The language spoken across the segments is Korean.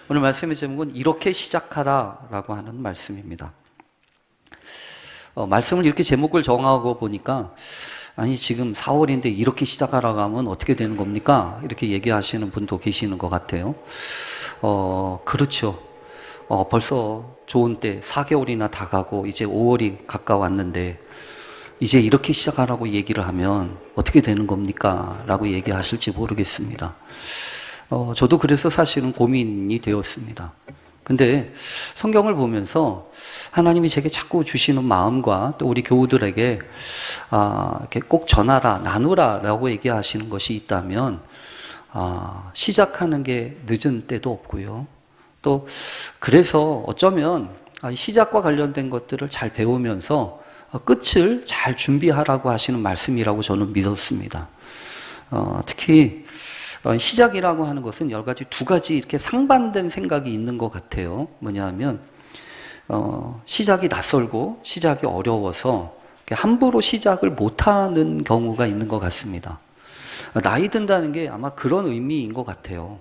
오늘 말씀의 제목은 이렇게 시작하라라고 하는 말씀입니다. 말씀을 이렇게 제목을 정하고 보니까 아니 지금 4월인데 이렇게 시작하라고 하면 어떻게 되는 겁니까? 이렇게 얘기하시는 분도 계시는 것 같아요. 그렇죠. 벌써 좋은 때 4개월이나 다 가고 이제 5월이 가까웠는데 이제 이렇게 시작하라고 얘기를 하면 어떻게 되는 겁니까? 라고 얘기하실지 모르겠습니다. 저도 그래서 사실은 고민이 되었습니다. 근데 성경을 보면서 하나님이 제게 자꾸 주시는 마음과 또 우리 교우들에게 이렇게 꼭 전하라, 나누라 라고 얘기하시는 것이 있다면 시작하는 게 늦은 때도 없고요. 또 그래서 어쩌면 시작과 관련된 것들을 잘 배우면서 끝을 잘 준비하라고 하시는 말씀이라고 저는 믿었습니다. 특히 시작이라고 하는 것은 여러 가지 두 가지 이렇게 상반된 생각이 있는 것 같아요. 뭐냐 하면 시작이 낯설고 시작이 어려워서 함부로 시작을 못하는 경우가 있는 것 같습니다. 나이 든다는 게 아마 그런 의미인 것 같아요.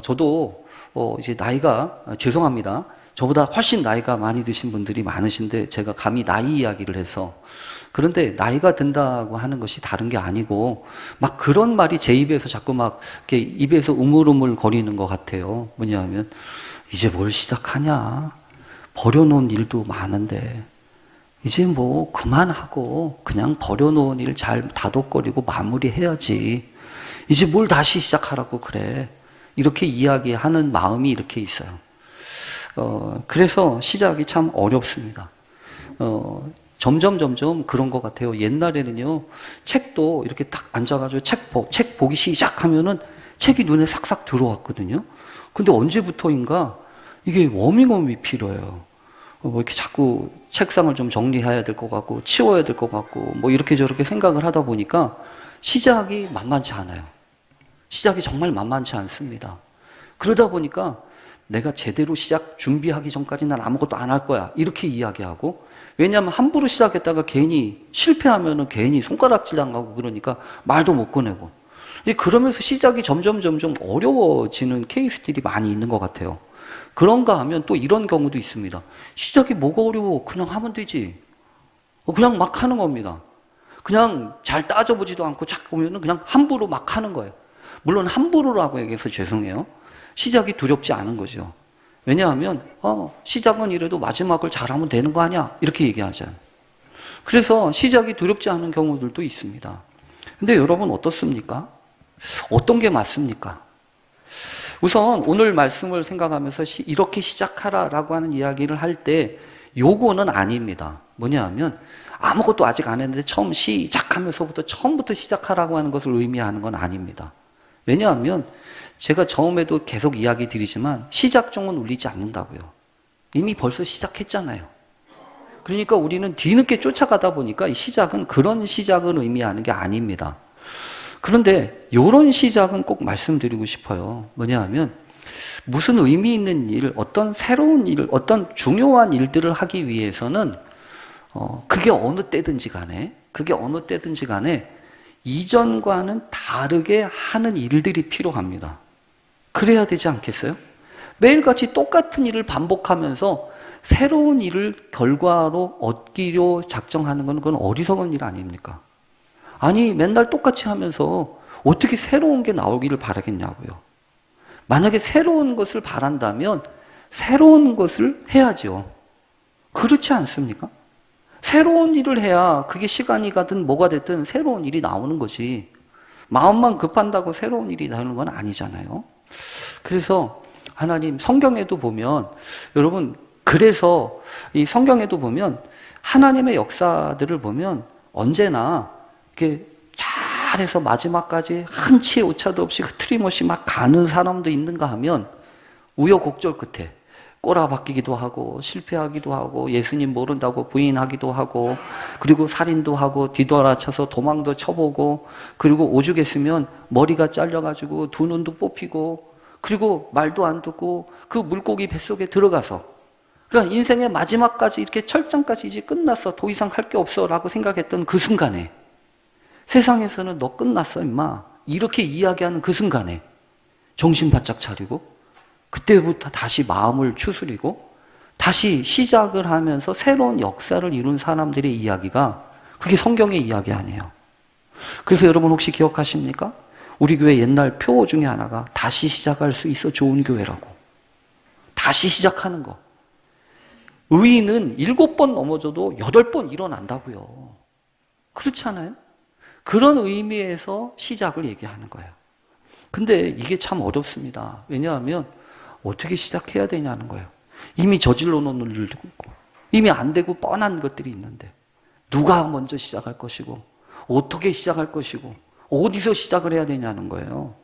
저도 이제 나이가 죄송합니다. 저보다 훨씬 나이가 많이 드신 분들이 많으신데 제가 감히 나이 이야기를 해서 그런데 나이가 든다고 하는 것이 다른 게 아니고 막 그런 말이 제 입에서 자꾸 막 이렇게 입에서 우물우물 거리는 것 같아요. 뭐냐 하면 이제 뭘 시작하냐. 버려놓은 일도 많은데 이제 뭐 그만하고 그냥 버려놓은 일 잘 다독거리고 마무리해야지. 이제 뭘 다시 시작하라고 그래. 이렇게 이야기하는 마음이 이렇게 있어요. 그래서 시작이 참 어렵습니다. 점점 그런 것 같아요. 옛날에는요, 책도 이렇게 딱 앉아가지고 책 보기 시작하면은 책이 눈에 싹싹 들어왔거든요. 근데 언제부터인가 이게 워밍업이 필요해요. 뭐 이렇게 자꾸 책상을 좀 정리해야 될 것 같고, 치워야 될 것 같고, 뭐 이렇게 저렇게 생각을 하다 보니까 시작이 만만치 않아요. 시작이 정말 만만치 않습니다. 그러다 보니까 내가 제대로 시작 준비하기 전까지 난 아무것도 안 할 거야. 이렇게 이야기하고, 왜냐하면 함부로 시작했다가 괜히 실패하면은 괜히 손가락질 당하고 그러니까 말도 못 꺼내고. 그러면서 시작이 점점 어려워지는 케이스들이 많이 있는 것 같아요. 그런가 하면 또 이런 경우도 있습니다. 시작이 뭐가 어려워? 그냥 하면 되지. 그냥 막 하는 겁니다. 그냥 잘 따져보지도 않고 착 보면은 그냥 함부로 막 하는 거예요. 물론 함부로라고 얘기해서 죄송해요. 시작이 두렵지 않은 거죠. 왜냐하면 시작은 이래도 마지막을 잘하면 되는 거 아니야? 이렇게 얘기하잖아요. 그래서 시작이 두렵지 않은 경우들도 있습니다. 근데 여러분 어떻습니까? 어떤 게 맞습니까? 우선 오늘 말씀을 생각하면서 이렇게 시작하라라고 하는 이야기를 할 때 요거는 아닙니다. 뭐냐 하면 아무것도 아직 안 했는데 처음부터 시작하라고 하는 것을 의미하는 건 아닙니다. 왜냐하면 제가 처음에도 계속 이야기 드리지만 시작종은 울리지 않는다고요. 이미 벌써 시작했잖아요. 그러니까 우리는 뒤늦게 쫓아가다 보니까 이 시작은 그런 시작을 의미하는 게 아닙니다. 그런데 이런 시작은 꼭 말씀드리고 싶어요. 뭐냐 하면 무슨 의미 있는 일, 어떤 새로운 일, 어떤 중요한 일들을 하기 위해서는 그게 어느 때든지 간에 이전과는 다르게 하는 일들이 필요합니다. 그래야 되지 않겠어요? 매일같이 똑같은 일을 반복하면서 새로운 일을 결과로 얻기로 작정하는 건 그건 어리석은 일 아닙니까? 아니 맨날 똑같이 하면서 어떻게 새로운 게 나오기를 바라겠냐고요. 만약에 새로운 것을 바란다면 새로운 것을 해야죠. 그렇지 않습니까? 새로운 일을 해야 그게 시간이 가든 뭐가 됐든 새로운 일이 나오는 거지. 마음만 급한다고 새로운 일이 나오는 건 아니잖아요. 그래서 하나님 성경에도 보면 여러분 그래서 이 성경에도 보면 하나님의 역사들을 보면 언제나 이렇게 잘해서 마지막까지 한치의 오차도 없이 틀림없이 막 가는 사람도 있는가 하면 우여곡절 끝에 꼬라박히기도 하고 실패하기도 하고 예수님 모른다고 부인하기도 하고 그리고 살인도 하고 뒤돌아쳐서 도망도 쳐보고 그리고 오죽했으면 머리가 잘려가지고 두 눈도 뽑히고 그리고 말도 안 듣고 그 물고기 뱃속에 들어가서 그러니까 인생의 마지막까지 이렇게 철장까지 이제 끝났어 더 이상 할 게 없어 라고 생각했던 그 순간에 세상에서는 너 끝났어 임마 이렇게 이야기하는 그 순간에 정신 바짝 차리고 그때부터 다시 마음을 추스리고 다시 시작을 하면서 새로운 역사를 이룬 사람들의 이야기가 그게 성경의 이야기 아니에요. 그래서 여러분 혹시 기억하십니까? 우리 교회 옛날 표 중에 하나가 다시 시작할 수 있어 좋은 교회라고. 다시 시작하는 거. 의인은 7번 넘어져도 8번 일어난다고요. 그렇지 않아요? 그런 의미에서 시작을 얘기하는 거예요. 근데 이게 참 어렵습니다. 왜냐하면 어떻게 시작해야 되냐는 거예요. 이미 저질러 놓은 일도 있고 이미 안 되고 뻔한 것들이 있는데 누가 먼저 시작할 것이고 어떻게 시작할 것이고 어디서 시작을 해야 되냐는 거예요.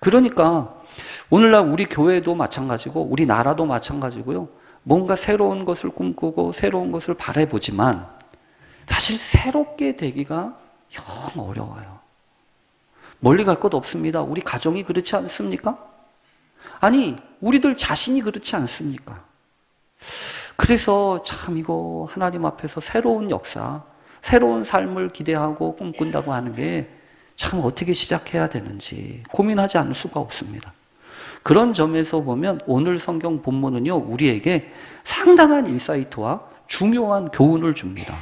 그러니까 오늘날 우리 교회도 마찬가지고 우리 나라도 마찬가지고요. 뭔가 새로운 것을 꿈꾸고 새로운 것을 바라보지만 사실 새롭게 되기가 영 어려워요. 멀리 갈 것 없습니다. 우리 가정이 그렇지 않습니까? 아니, 우리들 자신이 그렇지 않습니까? 그래서 참 이거 하나님 앞에서 새로운 역사, 새로운 삶을 기대하고 꿈꾼다고 하는 게 참 어떻게 시작해야 되는지 고민하지 않을 수가 없습니다. 그런 점에서 보면 오늘 성경 본문은요, 우리에게 상당한 인사이트와 중요한 교훈을 줍니다.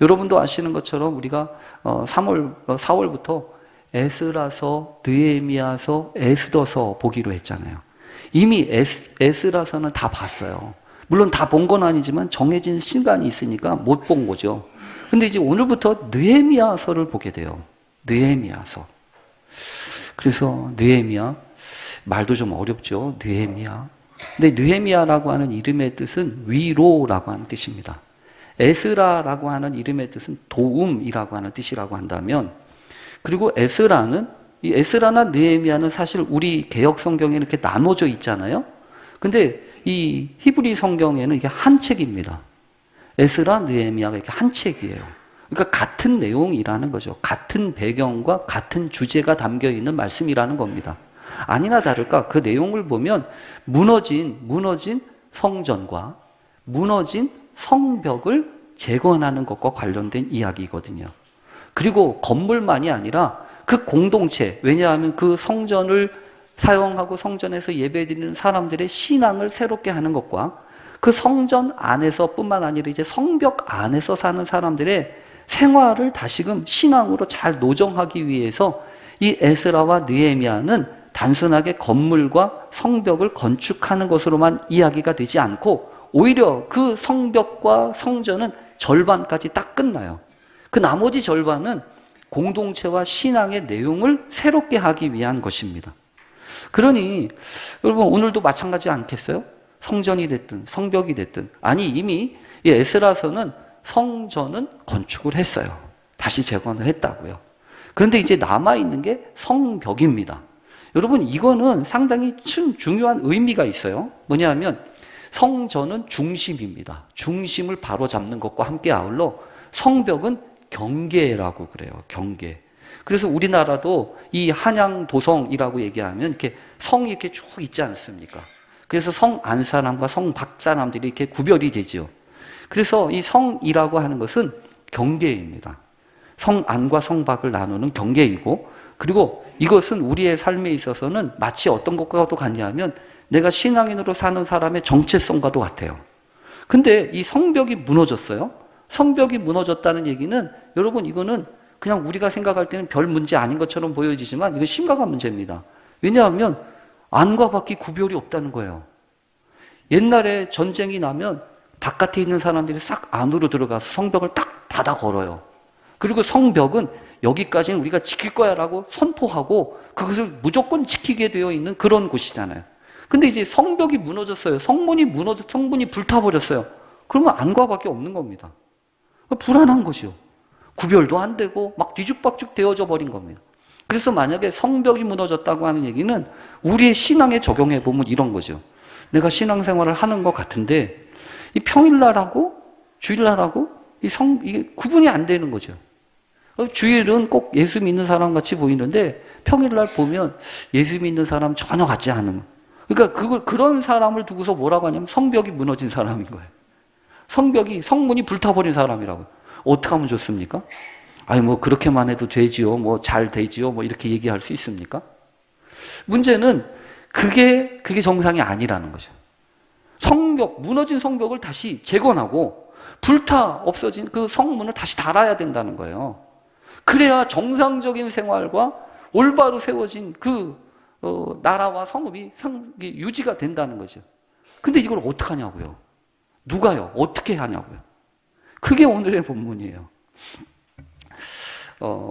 여러분도 아시는 것처럼 우리가 4월부터 에스라서, 느헤미야서, 에스더서 보기로 했잖아요. 이미 에스라서는 다 봤어요. 물론 다 본 건 아니지만 정해진 시간이 있으니까 못 본 거죠. 근데 이제 오늘부터 느헤미야서를 보게 돼요. 느헤미야서. 그래서 느헤미야, 말도 좀 어렵죠. 느헤미야. 근데 느헤미야라고 하는 이름의 뜻은 위로라고 하는 뜻입니다. 에스라라고 하는 이름의 뜻은 도움이라고 하는 뜻이라고 한다면, 그리고 이 에스라나 느헤미야는 사실 우리 개역 성경에 이렇게 나눠져 있잖아요. 근데 이 히브리 성경에는 이게 한 책입니다. 에스라, 느헤미야가 이렇게 한 책이에요. 그러니까 같은 내용이라는 거죠. 같은 배경과 같은 주제가 담겨 있는 말씀이라는 겁니다. 아니나 다를까 그 내용을 보면 무너진 성전과 무너진 성벽을 재건하는 것과 관련된 이야기거든요. 그리고 건물만이 아니라 그 공동체, 왜냐하면 그 성전을 사용하고 성전에서 예배드리는 사람들의 신앙을 새롭게 하는 것과 그 성전 안에서 뿐만 아니라 이제 성벽 안에서 사는 사람들의 생활을 다시금 신앙으로 잘 노정하기 위해서 이 에스라와 느헤미야는 단순하게 건물과 성벽을 건축하는 것으로만 이야기가 되지 않고 오히려 그 성벽과 성전은 절반까지 딱 끝나요. 그 나머지 절반은 공동체와 신앙의 내용을 새롭게 하기 위한 것입니다. 그러니 여러분 오늘도 마찬가지 않겠어요? 성전이 됐든 성벽이 됐든 아니 이미 이 에스라서는 성전은 건축을 했어요. 다시 재건을 했다고요. 그런데 이제 남아있는 게 성벽입니다. 여러분 이거는 상당히 중요한 의미가 있어요. 뭐냐면 성전은 중심입니다. 중심을 바로잡는 것과 함께 아울러 성벽은 경계라고 그래요. 경계. 그래서 우리나라도 이 한양도성이라고 얘기하면 이렇게 성이 이렇게 쭉 있지 않습니까? 그래서 성 안 사람과 성 밖 사람들이 이렇게 구별이 되죠. 그래서 이 성이라고 하는 것은 경계입니다. 성 안과 성 밖을 나누는 경계이고, 그리고 이것은 우리의 삶에 있어서는 마치 어떤 것과도 같냐면 내가 신앙인으로 사는 사람의 정체성과도 같아요. 근데 이 성벽이 무너졌어요. 성벽이 무너졌다는 얘기는 여러분 이거는 그냥 우리가 생각할 때는 별 문제 아닌 것처럼 보여지지만 이건 심각한 문제입니다. 왜냐하면 안과 밖이 구별이 없다는 거예요. 옛날에 전쟁이 나면 바깥에 있는 사람들이 싹 안으로 들어가서 성벽을 딱 닫아 걸어요. 그리고 성벽은 여기까지는 우리가 지킬 거야 라고 선포하고 그것을 무조건 지키게 되어 있는 그런 곳이잖아요. 근데 이제 성벽이 무너졌어요. 성문이 불타버렸어요. 그러면 안과 밖에 없는 겁니다. 불안한 것이요. 구별도 안 되고 막 뒤죽박죽 되어져 버린 겁니다. 그래서 만약에 성벽이 무너졌다고 하는 얘기는 우리의 신앙에 적용해 보면 이런 거죠. 내가 신앙생활을 하는 것 같은데 이 평일날하고 주일날하고 이게 구분이 안 되는 거죠. 주일은 꼭 예수 믿는 사람 같이 보이는데 평일날 보면 예수 믿는 사람 전혀 같지 않은. 그러니까 그런 사람을 두고서 뭐라고 하냐면 성벽이 무너진 사람인 거예요. 성문이 불타버린 사람이라고. 어떻게 하면 좋습니까? 아니 뭐 그렇게만 해도 되지요. 뭐 잘 되지요. 뭐 이렇게 얘기할 수 있습니까? 문제는 그게 정상이 아니라는 거죠. 성벽, 무너진 성벽을 다시 재건하고 불타 없어진 그 성문을 다시 달아야 된다는 거예요. 그래야 정상적인 생활과 올바로 세워진 그 나라와 성읍이 유지가 된다는 거죠. 근데 이걸 어떻게 하냐고요? 누가요? 어떻게 하냐고요? 그게 오늘의 본문이에요.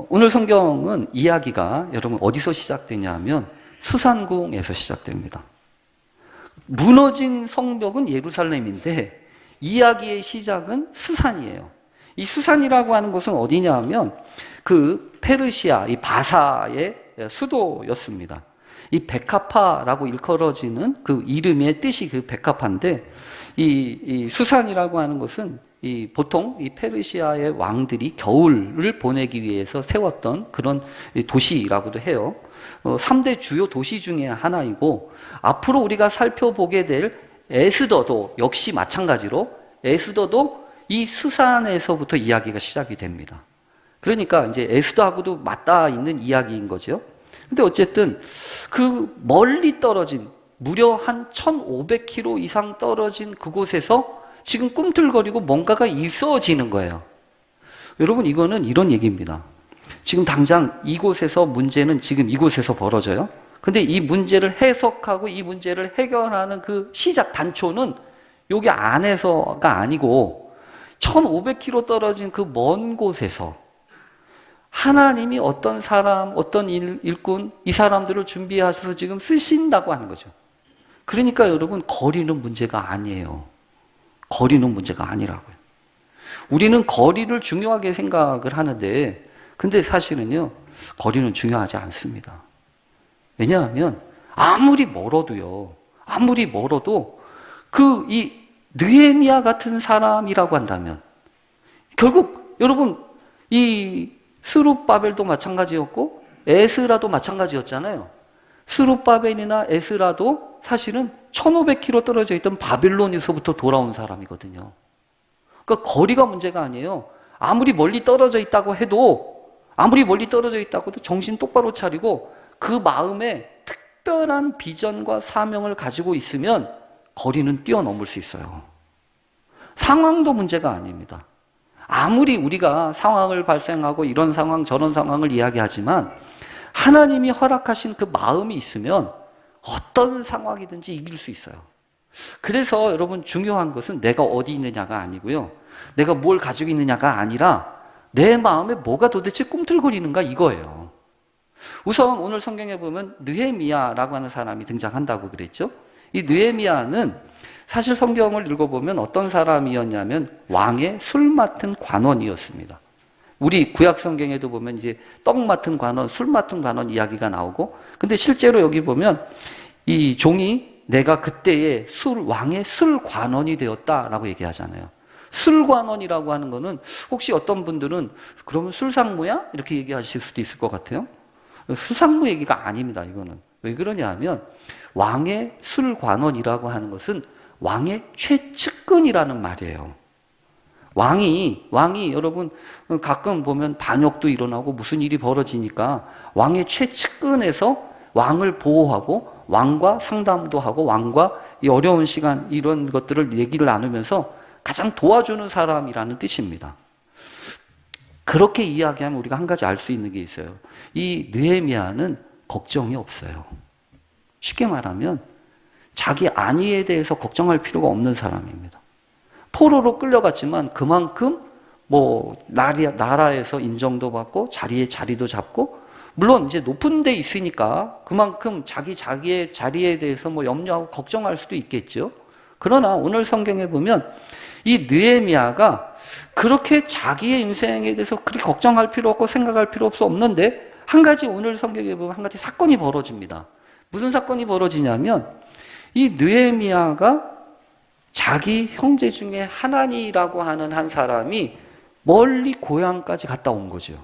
오늘 성경은 이야기가 여러분 어디서 시작되냐 하면 수산궁에서 시작됩니다. 무너진 성벽은 예루살렘인데 이야기의 시작은 수산이에요. 이 수산이라고 하는 곳은 어디냐 하면 그 페르시아, 이 바사의 수도였습니다. 이 베카파라고 일컬어지는 그 이름의 뜻이 그 베카파인데 이 수산이라고 하는 것은 보통 이 페르시아의 왕들이 겨울을 보내기 위해서 세웠던 그런 도시라고도 해요. 3대 주요 도시 중에 하나이고 앞으로 우리가 살펴보게 될 에스더도 역시 마찬가지로 에스더도 이 수산에서부터 이야기가 시작이 됩니다. 그러니까 이제 에스더하고도 맞닿아 있는 이야기인 거죠. 근데 어쨌든 그 멀리 떨어진 무려 한 1500km 이상 떨어진 그곳에서 지금 꿈틀거리고 뭔가가 있어지는 거예요. 여러분 이거는 이런 얘기입니다. 지금 당장 이곳에서 문제는 지금 이곳에서 벌어져요. 근데 이 문제를 해석하고 이 문제를 해결하는 그 시작 단초는 여기 안에서가 아니고 1500km 떨어진 그 먼 곳에서 하나님이 어떤 사람, 어떤 일꾼, 이 사람들을 준비하셔서 지금 쓰신다고 하는 거죠. 그러니까 여러분 거리는 문제가 아니에요. 거리는 문제가 아니라고요. 우리는 거리를 중요하게 생각을 하는데 근데 사실은요 거리는 중요하지 않습니다. 왜냐하면 아무리 멀어도 이 느헤미야 같은 사람이라고 한다면 결국 여러분 이 스룹바벨도 마찬가지였고 에스라도 마찬가지였잖아요. 스룹바벨이나 에스라도 사실은 1500km 떨어져 있던 바빌론에서부터 돌아온 사람이거든요. 그러니까 거리가 문제가 아니에요. 아무리 멀리 떨어져 있다고 해도 정신 똑바로 차리고 그 마음에 특별한 비전과 사명을 가지고 있으면 거리는 뛰어넘을 수 있어요. 상황도 문제가 아닙니다. 아무리 우리가 상황을 발생하고 이런 상황 저런 상황을 이야기하지만 하나님이 허락하신 그 마음이 있으면 어떤 상황이든지 이길 수 있어요. 그래서 여러분 중요한 것은 내가 어디 있느냐가 아니고요. 내가 뭘 가지고 있느냐가 아니라 내 마음에 뭐가 도대체 꿈틀거리는가 이거예요. 우선 오늘 성경에 보면 느헤미야라고 하는 사람이 등장한다고 그랬죠. 이 느헤미야는 사실 성경을 읽어보면 어떤 사람이었냐면 왕의 술 맡은 관원이었습니다. 우리 구약 성경에도 보면 이제 떡 맡은 관원, 술 맡은 관원 이야기가 나오고 근데 실제로 여기 보면 이 종이 내가 그때의 왕의 술 관원이 되었다라고 얘기하잖아요. 술 관원이라고 하는 거는 혹시 어떤 분들은 그러면 술상무야? 이렇게 얘기하실 수도 있을 것 같아요. 술상무 얘기가 아닙니다. 이거는. 왜 그러냐 하면 왕의 술 관원이라고 하는 것은 왕의 최측근이라는 말이에요. 왕이 여러분 가끔 보면 반역도 일어나고 무슨 일이 벌어지니까 왕의 최측근에서 왕을 보호하고 왕과 상담도 하고 왕과 이 어려운 시간 이런 것들을 얘기를 나누면서 가장 도와주는 사람이라는 뜻입니다. 그렇게 이야기하면 우리가 한 가지 알 수 있는 게 있어요. 이 느헤미야는 걱정이 없어요. 쉽게 말하면 자기 안위에 대해서 걱정할 필요가 없는 사람입니다. 포로로 끌려갔지만 그만큼 나라에서 인정도 받고 자리도 잡고 물론 이제 높은 데 있으니까 그만큼 자기의 자리에 대해서 염려하고 걱정할 수도 있겠죠. 그러나 오늘 성경에 보면 이 느헤미야가 그렇게 자기의 인생에 대해서 그렇게 걱정할 필요 없고 생각할 필요 없는데 한 가지 오늘 성경에 보면 한 가지 사건이 벌어집니다. 무슨 사건이 벌어지냐면 이 느헤미야가 자기 형제 중에 하나니라고 하는 한 사람이 멀리 고향까지 갔다 온 거죠.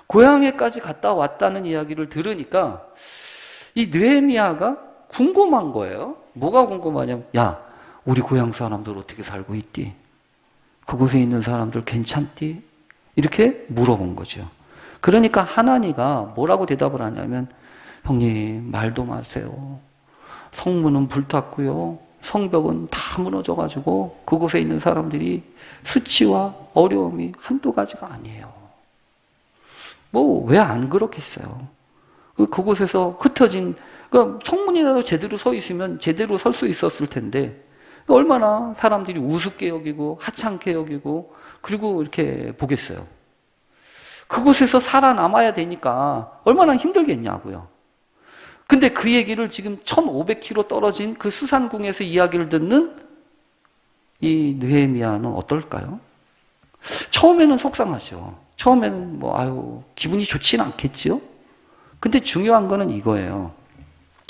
고향에까지 갔다 왔다는 이야기를 들으니까 이 느헤미야가 궁금한 거예요. 뭐가 궁금하냐면 야, 우리 고향 사람들 어떻게 살고 있디? 그곳에 있는 사람들 괜찮디? 이렇게 물어본 거죠. 그러니까 하나니가 뭐라고 대답을 하냐면 형님 말도 마세요. 성문은 불탔고요. 성벽은 다 무너져가지고 그곳에 있는 사람들이 수치와 어려움이 한두 가지가 아니에요. 뭐 왜 안 그렇겠어요? 그곳에서 흩어진, 그러니까 성문이라도 제대로 서 있으면 제대로 설 수 있었을 텐데 얼마나 사람들이 우습게 여기고 하찮게 여기고 그리고 이렇게 보겠어요. 그곳에서 살아남아야 되니까 얼마나 힘들겠냐고요. 근데 그 얘기를 지금 1500km 떨어진 그 수산궁에서 이야기를 듣는 이 느헤미야는 어떨까요? 처음에는 속상하죠. 처음에는 기분이 좋지는 않겠지요? 근데 중요한 거는 이거예요.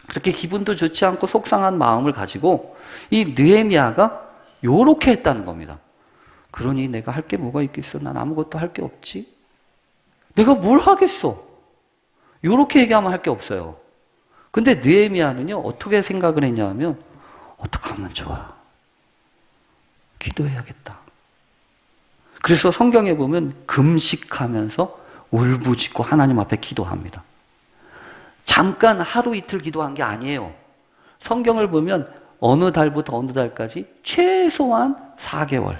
그렇게 기분도 좋지 않고 속상한 마음을 가지고 이 느헤미야가 요렇게 했다는 겁니다. 그러니 내가 할 게 뭐가 있겠어? 난 아무것도 할 게 없지. 내가 뭘 하겠어? 요렇게 얘기하면 할 게 없어요. 근데 느헤미야는요, 어떻게 생각을 했냐면, 어떻게 하면 좋아? 기도해야겠다. 그래서 성경에 보면 금식하면서 울부짖고 하나님 앞에 기도합니다. 잠깐 하루 이틀 기도한 게 아니에요. 성경을 보면 어느 달부터 어느 달까지 최소한 4개월.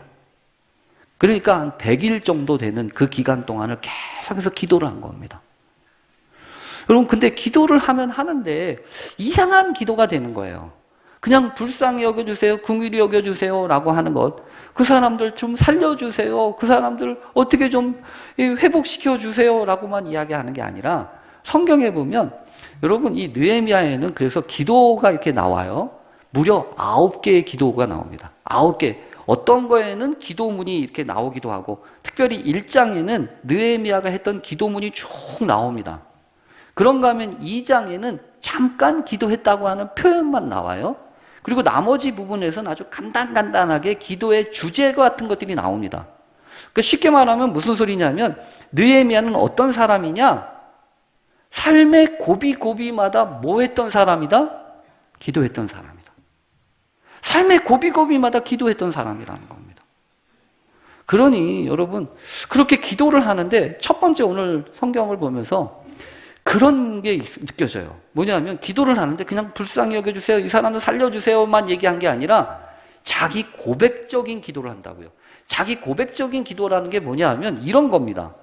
그러니까 한 100일 정도 되는 그 기간 동안을 계속해서 기도를 한 겁니다. 여러분, 근데 기도를 하면 하는데 이상한 기도가 되는 거예요. 그냥 불쌍히 여겨주세요, 긍휼히 여겨주세요 라고 하는 것, 그 사람들 좀 살려주세요, 그 사람들 어떻게 좀 회복시켜주세요 라고만 이야기하는 게 아니라 성경에 보면 여러분, 이 느헤미야에는 그래서 기도가 이렇게 나와요. 무려 9개의 기도가 나옵니다. 9개. 어떤 거에는 기도문이 이렇게 나오기도 하고, 특별히 1장에는 느헤미야가 했던 기도문이 쭉 나옵니다. 그런가 하면 2장에는 잠깐 기도했다고 하는 표현만 나와요. 그리고 나머지 부분에서는 아주 간단하게 기도의 주제 같은 것들이 나옵니다. 그러니까 쉽게 말하면 무슨 소리냐면, 느헤미야는 어떤 사람이냐? 삶의 고비고비마다 뭐 했던 사람이다? 기도했던 사람이다. 삶의 고비고비마다 기도했던 사람이라는 겁니다. 그러니 여러분, 그렇게 기도를 하는데 첫 번째 오늘 성경을 보면서 그런 게 느껴져요. 뭐냐면 기도를 하는데 그냥 불쌍히 여겨주세요, 이 사람을 살려주세요만 얘기한 게 아니라 자기 고백적인 기도를 한다고요. 자기 고백적인 기도라는 게 뭐냐 하면 이런 겁니다.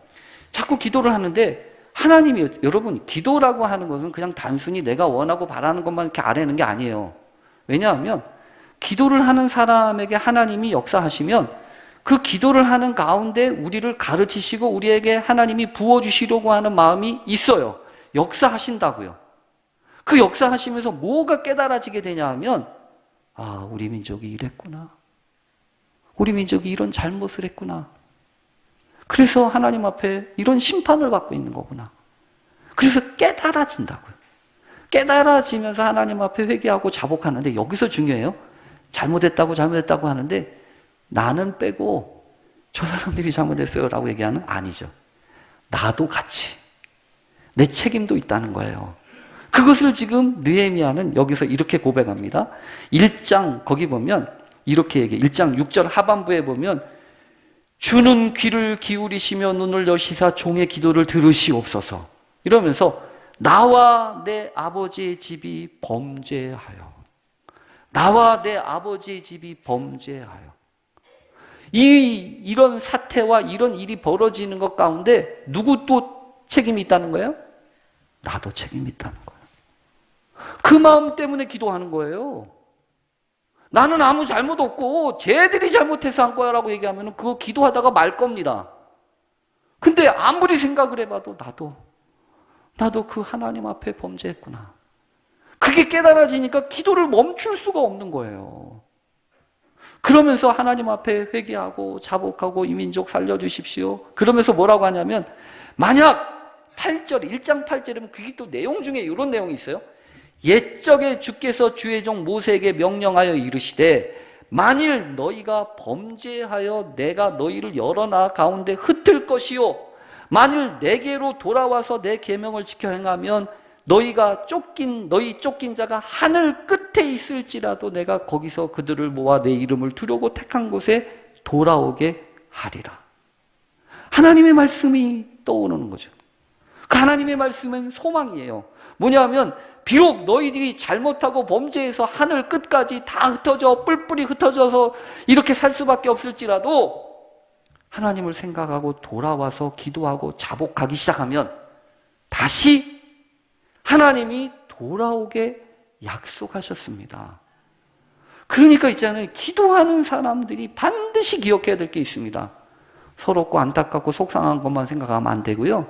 자꾸 기도를 하는데 하나님이, 여러분, 기도라고 하는 것은 그냥 단순히 내가 원하고 바라는 것만 이렇게 아뢰는 게 아니에요. 왜냐하면 기도를 하는 사람에게 하나님이 역사하시면 그 기도를 하는 가운데 우리를 가르치시고 우리에게 하나님이 부어주시려고 하는 마음이 있어요. 역사하신다고요. 그 역사하시면서 뭐가 깨달아지게 되냐 하면, 아, 우리 민족이 이랬구나. 우리 민족이 이런 잘못을 했구나. 그래서 하나님 앞에 이런 심판을 받고 있는 거구나. 그래서 깨달아진다고요. 깨달아지면서 하나님 앞에 회개하고 자복하는데, 여기서 중요해요. 잘못했다고 하는데 나는 빼고 저 사람들이 잘못했어요 라고 얘기하는 아니죠. 나도 같이 내 책임도 있다는 거예요. 그것을 지금 느헤미야는 여기서 이렇게 고백합니다. 1장 거기 보면 이렇게 얘기해. 1장 6절 하반부에 보면 주는 귀를 기울이시며 눈을 여시사 종의 기도를 들으시옵소서. 이러면서 나와 내 아버지의 집이 범죄하여, 나와 내 아버지의 집이 범죄하여. 이런 사태와 이런 일이 벌어지는 것 가운데 누구 또 책임이 있다는 거예요? 나도 책임이 있다는 거예요. 그 마음 때문에 기도하는 거예요. 나는 아무 잘못 없고 쟤들이 잘못해서 한 거야 라고 얘기하면 그거 기도하다가 말 겁니다. 근데 아무리 생각을 해봐도 나도 그 하나님 앞에 범죄했구나. 그게 깨달아지니까 기도를 멈출 수가 없는 거예요. 그러면서 하나님 앞에 회개하고 자복하고 이 민족 살려주십시오. 그러면서 뭐라고 하냐면, 만약 8절, 1장 8절이면 그게 또 내용 중에 이런 내용이 있어요. 옛적에 주께서 주의 종 모세에게 명령하여 이르시되 만일 너희가 범죄하여 내가 너희를 여러 나라 가운데 흩을 것이요 만일 내게로 돌아와서 내 계명을 지켜 행하면 너희 쫓긴 자가 하늘 끝에 있을지라도 내가 거기서 그들을 모아 내 이름을 두려고 택한 곳에 돌아오게 하리라. 하나님의 말씀이 떠오르는 거죠. 그 하나님의 말씀은 소망이에요. 뭐냐면 비록 너희들이 잘못하고 범죄해서 하늘 끝까지 다 흩어져 뿔뿔이 흩어져서 이렇게 살 수밖에 없을지라도 하나님을 생각하고 돌아와서 기도하고 자복하기 시작하면 다시 하나님이 돌아오게 약속하셨습니다. 그러니까 있잖아요. 기도하는 사람들이 반드시 기억해야 될 게 있습니다. 서럽고 안타깝고 속상한 것만 생각하면 안 되고요.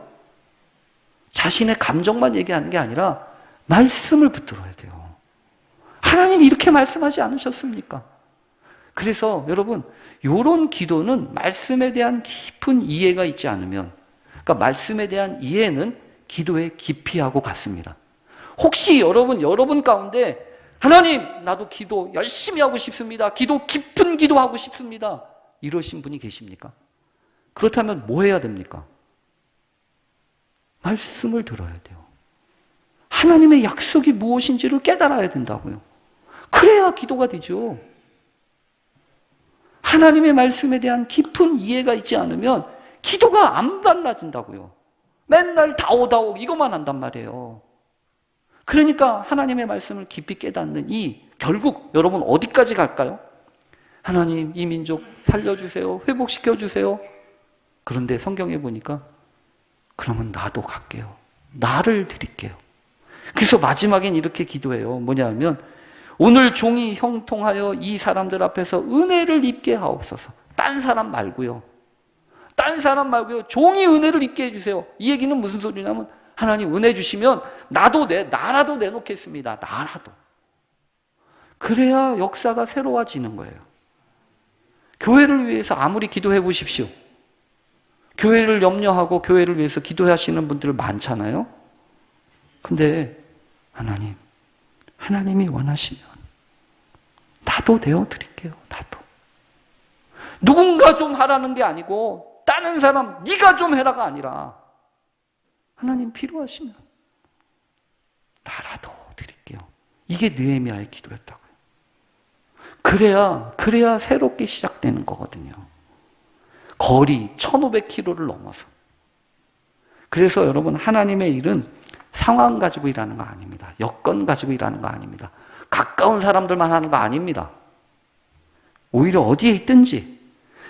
자신의 감정만 얘기하는 게 아니라 말씀을 붙들어야 돼요. 하나님이 이렇게 말씀하지 않으셨습니까? 그래서 여러분, 이런 기도는 말씀에 대한 깊은 이해가 있지 않으면, 그러니까 말씀에 대한 이해는 기도의 깊이하고 같습니다. 혹시 여러분 가운데 하나님, 나도 기도 열심히 하고 싶습니다. 기도 깊은 기도하고 싶습니다. 이러신 분이 계십니까? 그렇다면 뭐 해야 됩니까? 말씀을 들어야 돼요. 하나님의 약속이 무엇인지를 깨달아야 된다고요. 그래야 기도가 되죠. 하나님의 말씀에 대한 깊은 이해가 있지 않으면 기도가 안 달라진다고요. 맨날 다오다오 이것만 한단 말이에요. 그러니까 하나님의 말씀을 깊이 깨닫는 결국 여러분 어디까지 갈까요? 하나님, 이 민족 살려주세요. 회복시켜주세요. 그런데 성경에 보니까 그러면 나도 갈게요. 나를 드릴게요. 그래서 마지막엔 이렇게 기도해요. 뭐냐면 오늘 종이 형통하여 이 사람들 앞에서 은혜를 입게 하옵소서. 딴 사람 말고요. 종이 은혜를 입게 해주세요. 이 얘기는 무슨 소리냐면 하나님 은혜 주시면 나라도 내놓겠습니다. 나라도. 그래야 역사가 새로워지는 거예요. 교회를 위해서 아무리 기도해 보십시오. 교회를 염려하고 교회를 위해서 기도하시는 분들 많잖아요. 근데 하나님이 원하시면 나도 내어드릴게요. 나도. 누군가 좀 하라는 게 아니고 다른 사람 네가 좀 해라가 아니라 하나님 필요하시면 나라도 드릴게요. 이게 느헤미야의 기도였다고요. 그래야 새롭게 시작되는 거거든요. 거리 1500km를 넘어서. 그래서 여러분, 하나님의 일은 상황 가지고 일하는 거 아닙니다. 여건 가지고 일하는 거 아닙니다. 가까운 사람들만 하는 거 아닙니다. 오히려 어디에 있든지.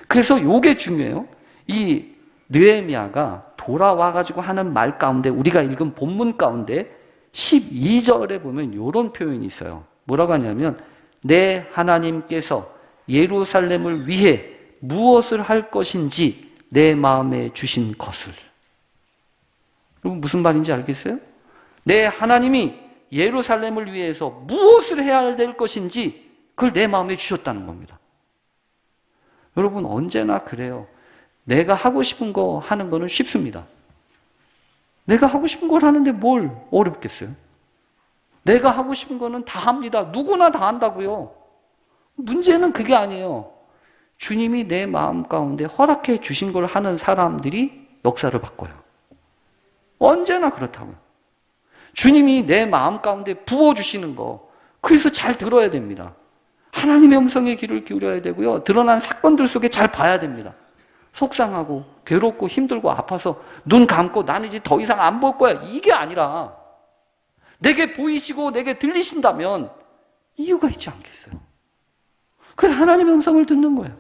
그래서 이게 중요해요. 이 느헤미야가 돌아와가지고 하는 말 가운데, 우리가 읽은 본문 가운데 12절에 보면 이런 표현이 있어요. 뭐라고 하냐면 내 하나님께서 예루살렘을 위해 무엇을 할 것인지 내 마음에 주신 것을. 여러분 무슨 말인지 알겠어요? 내 하나님이 예루살렘을 위해서 무엇을 해야 될 것인지 그걸 내 마음에 주셨다는 겁니다. 여러분 언제나 그래요. 내가 하고 싶은 거 하는 거는 쉽습니다. 내가 하고 싶은 걸 하는데 뭘 어렵겠어요? 내가 하고 싶은 거는 다 합니다. 누구나 다 한다고요. 문제는 그게 아니에요. 주님이 내 마음 가운데 허락해 주신 걸 하는 사람들이 역사를 바꿔요. 언제나 그렇다고요. 주님이 내 마음 가운데 부어주시는 거, 그래서 잘 들어야 됩니다. 하나님의 음성에 귀를 기울여야 되고요. 드러난 사건들 속에 잘 봐야 됩니다. 속상하고 괴롭고 힘들고 아파서 눈 감고 나는 이제 더 이상 안 볼 거야, 이게 아니라 내게 보이시고 내게 들리신다면 이유가 있지 않겠어요? 그래서 하나님의 음성을 듣는 거예요.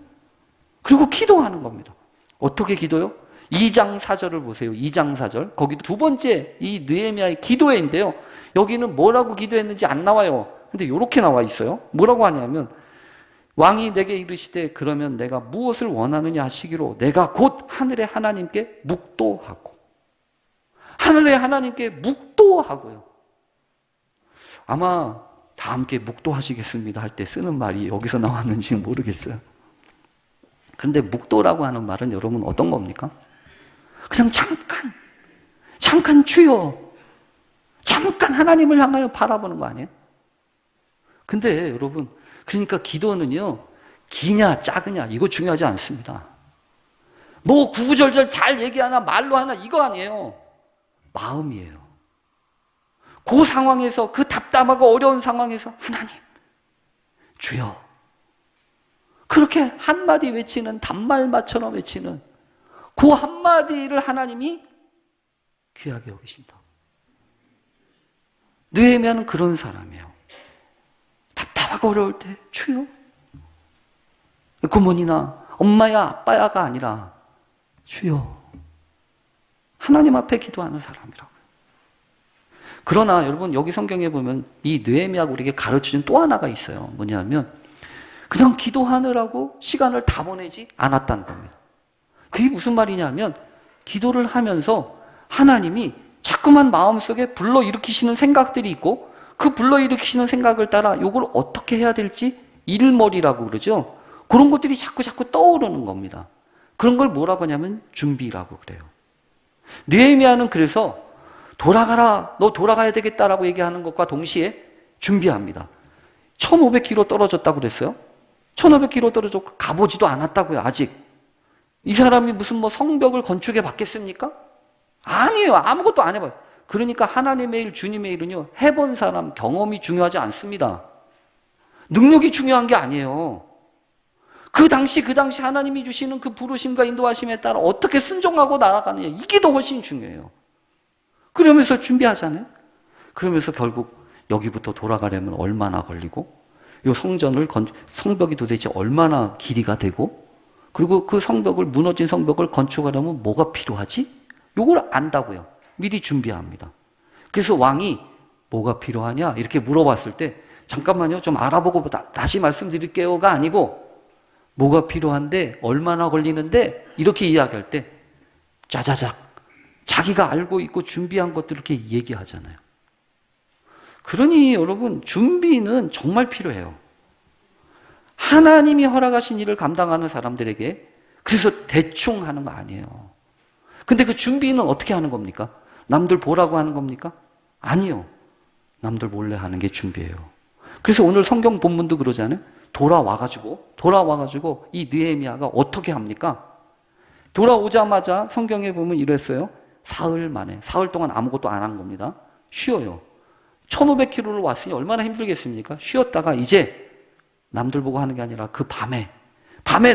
그리고 기도하는 겁니다. 어떻게 기도요? 2장 4절을 보세요. 2장 4절. 거기 두 번째 이 느헤미야의 기도회인데요. 여기는 뭐라고 기도했는지 안 나와요. 근데 이렇게 나와 있어요. 뭐라고 하냐면 왕이 내게 이르시되 그러면 내가 무엇을 원하느냐 하시기로 내가 곧 하늘의 하나님께 묵도하고. 하늘의 하나님께 묵도하고요. 아마 다 함께 묵도하시겠습니다 할 때 쓰는 말이 여기서 나왔는지는 모르겠어요. 그런데 묵도라고 하는 말은 여러분 어떤 겁니까? 그냥 잠깐 주여, 잠깐 하나님을 향하여 바라보는 거 아니에요? 근데 여러분, 그러니까 기도는요, 기냐 작으냐 이거 중요하지 않습니다. 뭐 구구절절 잘 얘기하나 말로 하나 이거 아니에요. 마음이에요. 그 상황에서, 그 답답하고 어려운 상황에서 하나님, 주여, 그렇게 한마디 외치는, 단말마처럼 외치는 그 한마디를 하나님이 귀하게 여기신다. 느헤미야는 그런 사람이에요. 답답하고 어려울 때 주여, 부모님이나 엄마야 아빠야가 아니라 주여, 하나님 앞에 기도하는 사람이라고요. 그러나 여러분, 여기 성경에 보면 이 느헤미야가 우리에게 가르쳐준 또 하나가 있어요. 뭐냐면 그냥 기도하느라고 시간을 다 보내지 않았다는 겁니다. 그게 무슨 말이냐면, 기도를 하면서 하나님이 자꾸만 마음속에 불러일으키시는 생각들이 있고, 그 불러일으키시는 생각을 따라 이걸 어떻게 해야 될지 일머리라고 그러죠. 그런 것들이 자꾸 떠오르는 겁니다. 그런 걸 뭐라고 하냐면 준비라고 그래요. 느헤미야는 그래서 돌아가라, 너 돌아가야 되겠다라고 얘기하는 것과 동시에 준비합니다. 1500km 떨어졌다고 그랬어요. 1500km 떨어졌고 가보지도 않았다고요. 아직. 이 사람이 무슨 성벽을 건축해 봤겠습니까? 아니에요. 아무것도 안 해봐요. 그러니까 하나님의 일, 주님의 일은요, 해본 사람 경험이 중요하지 않습니다. 능력이 중요한 게 아니에요. 그 당시 하나님이 주시는 그 부르심과 인도하심에 따라 어떻게 순종하고 나아가느냐, 이게 더 훨씬 중요해요. 그러면서 준비하잖아요. 그러면서 결국 여기부터 돌아가려면 얼마나 걸리고, 이 성벽이 도대체 얼마나 길이가 되고, 그리고 그 무너진 성벽을 건축하려면 뭐가 필요하지? 이걸 안다고요. 미리 준비합니다. 그래서 왕이 뭐가 필요하냐? 이렇게 물어봤을 때, 잠깐만요, 좀 알아보고 다시 말씀드릴게요가 아니고, 뭐가 필요한데, 얼마나 걸리는데, 이렇게 이야기할 때, 짜자작, 자기가 알고 있고 준비한 것들 이렇게 얘기하잖아요. 그러니 여러분, 준비는 정말 필요해요. 하나님이 허락하신 일을 감당하는 사람들에게 그래서 대충 하는 거 아니에요. 근데 그 준비는 어떻게 하는 겁니까? 남들 보라고 하는 겁니까? 아니요. 남들 몰래 하는 게 준비예요. 그래서 오늘 성경 본문도 그러잖아요. 돌아와가지고 이 느헤미야가 어떻게 합니까? 돌아오자마자 성경에 보면 이랬어요. 사흘 동안 아무것도 안 한 겁니다. 쉬어요. 1500km를 왔으니 얼마나 힘들겠습니까? 쉬었다가 이제 남들 보고 하는 게 아니라 그 밤에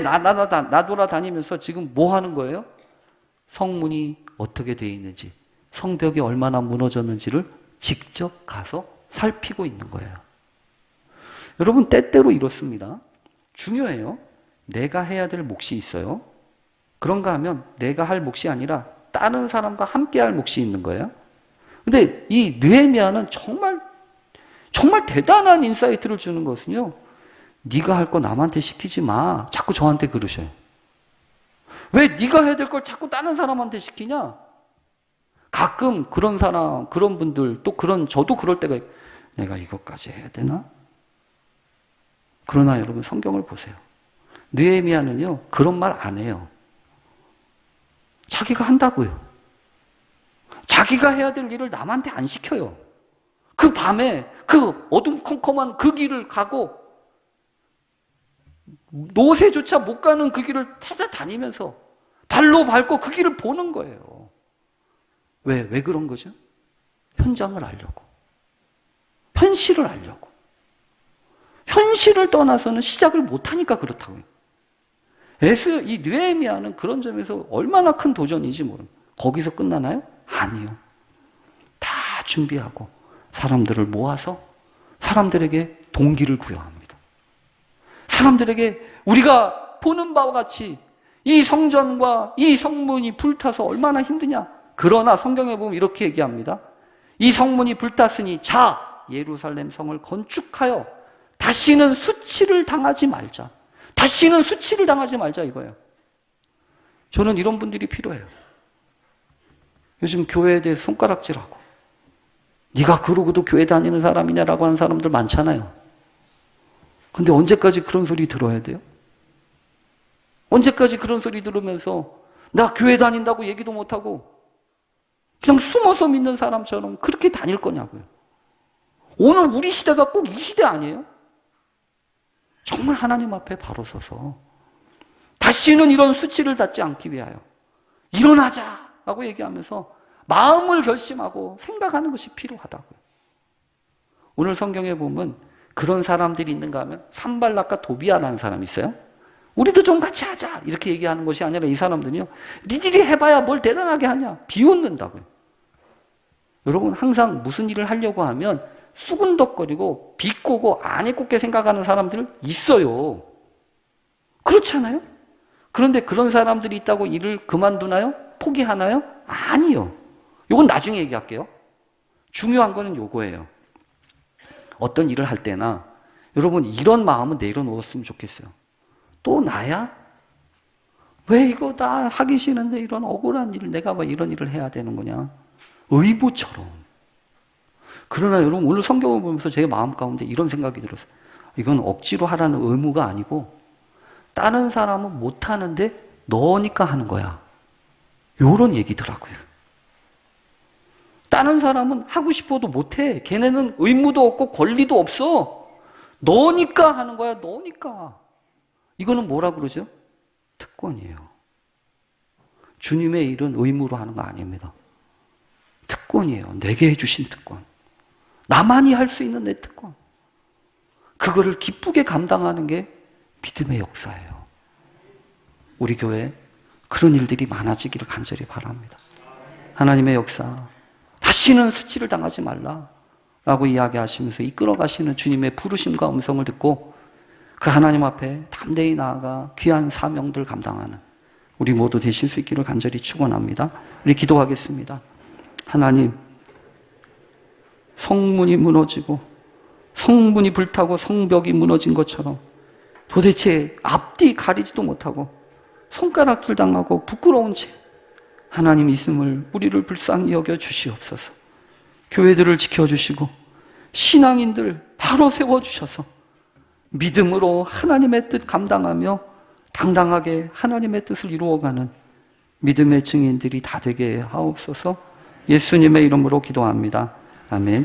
나돌아다니면서 지금 뭐 하는 거예요? 성문이 어떻게 돼 있는지, 성벽이 얼마나 무너졌는지를 직접 가서 살피고 있는 거예요. 여러분, 때때로 이렇습니다. 중요해요. 내가 해야 될 몫이 있어요. 그런가 하면 내가 할 몫이 아니라 다른 사람과 함께 할 몫이 있는 거예요. 근데 이 느헤미야는 정말 대단한 인사이트를 주는 것은요, 네가 할 거 남한테 시키지 마. 자꾸 저한테 그러셔요. 왜 네가 해야 될 걸 자꾸 다른 사람한테 시키냐? 가끔 그런 분들, 저도 그럴 때가, 내가 이것까지 해야 되나? 그러나 여러분, 성경을 보세요. 느헤미야는요, 그런 말 안 해요. 자기가 한다고요. 자기가 해야 될 일을 남한테 안 시켜요. 그 밤에 그 어둠컴컴한 그 길을 가고 노새조차 못 가는 그 길을 찾아다니면서 발로 밟고 그 길을 보는 거예요. 왜 그런 거죠? 현장을 알려고. 현실을 알려고. 현실을 떠나서는 시작을 못하니까 그렇다고요. 이 느헤미야는 그런 점에서 얼마나 큰 도전인지 모릅니다. 거기서 끝나나요? 아니요. 다 준비하고 사람들을 모아서 사람들에게 동기를 부여합니다. 사람들에게 우리가 보는 바와 같이 이 성전과 이 성문이 불타서 얼마나 힘드냐. 그러나 성경에 보면 이렇게 얘기합니다. 이 성문이 불탔으니 자, 예루살렘 성을 건축하여 다시는 수치를 당하지 말자. 다시는 수치를 당하지 말자 이거예요. 저는 이런 분들이 필요해요. 요즘 교회에 대해 손가락질하고 네가 그러고도 교회 다니는 사람이냐라고 하는 사람들 많잖아요. 근데 언제까지 그런 소리 들어야 돼요? 언제까지 그런 소리 들으면서 나 교회 다닌다고 얘기도 못하고 그냥 숨어서 믿는 사람처럼 그렇게 다닐 거냐고요. 오늘 우리 시대가 꼭 이 시대 아니에요? 정말 하나님 앞에 바로 서서 다시는 이런 수치를 닫지 않기 위하여 일어나자라고 얘기하면서 마음을 결심하고 생각하는 것이 필요하다고요. 오늘 성경에 보면 그런 사람들이 있는가 하면 산발락과 도비아라는 사람이 있어요. 우리도 좀 같이 하자 이렇게 얘기하는 것이 아니라 이 사람들은요, 니들이 해봐야 뭘 대단하게 하냐, 비웃는다고요. 여러분 항상 무슨 일을 하려고 하면 쑥은덕거리고 비꼬고 안에 꽂게 생각하는 사람들 있어요. 그렇잖아요? 그런데 그런 사람들이 있다고 일을 그만두나요? 포기하나요? 아니요. 이건 나중에 얘기할게요. 중요한 거는 요거예요. 어떤 일을 할 때나 여러분 이런 마음은 내려놓았으면 좋겠어요. 또 나야? 왜 이거 다 하기 싫은데 이런 억울한 일을 내가 왜 이런 일을 해야 되는 거냐? 의무처럼. 그러나 여러분 오늘 성경을 보면서 제 마음 가운데 이런 생각이 들었어요. 이건 억지로 하라는 의무가 아니고 다른 사람은 못하는데 너니까 하는 거야. 요런 얘기더라고요. 다른 사람은 하고 싶어도 못해. 걔네는 의무도 없고 권리도 없어. 너니까 하는 거야. 너니까. 이거는 뭐라 그러죠? 특권이에요. 주님의 일은 의무로 하는 거 아닙니다. 특권이에요. 내게 해주신 특권. 나만이 할 수 있는 내 특권. 그거를 기쁘게 감당하는 게 믿음의 역사예요. 우리 교회 그런 일들이 많아지기를 간절히 바랍니다. 하나님의 역사. 다시는 수치를 당하지 말라라고 이야기하시면서 이끌어가시는 주님의 부르심과 음성을 듣고 그 하나님 앞에 담대히 나아가 귀한 사명들 감당하는 우리 모두 되실 수 있기를 간절히 축원합니다. 우리 기도하겠습니다. 하나님, 성문이 무너지고 성문이 불타고 성벽이 무너진 것처럼 도대체 앞뒤 가리지도 못하고 손가락질 당하고 부끄러운 채 하나님 있음을 우리를 불쌍히 여겨 주시옵소서. 교회들을 지켜주시고 신앙인들 바로 세워주셔서 믿음으로 하나님의 뜻 감당하며 당당하게 하나님의 뜻을 이루어가는 믿음의 증인들이 다 되게 하옵소서. 예수님의 이름으로 기도합니다. 아멘.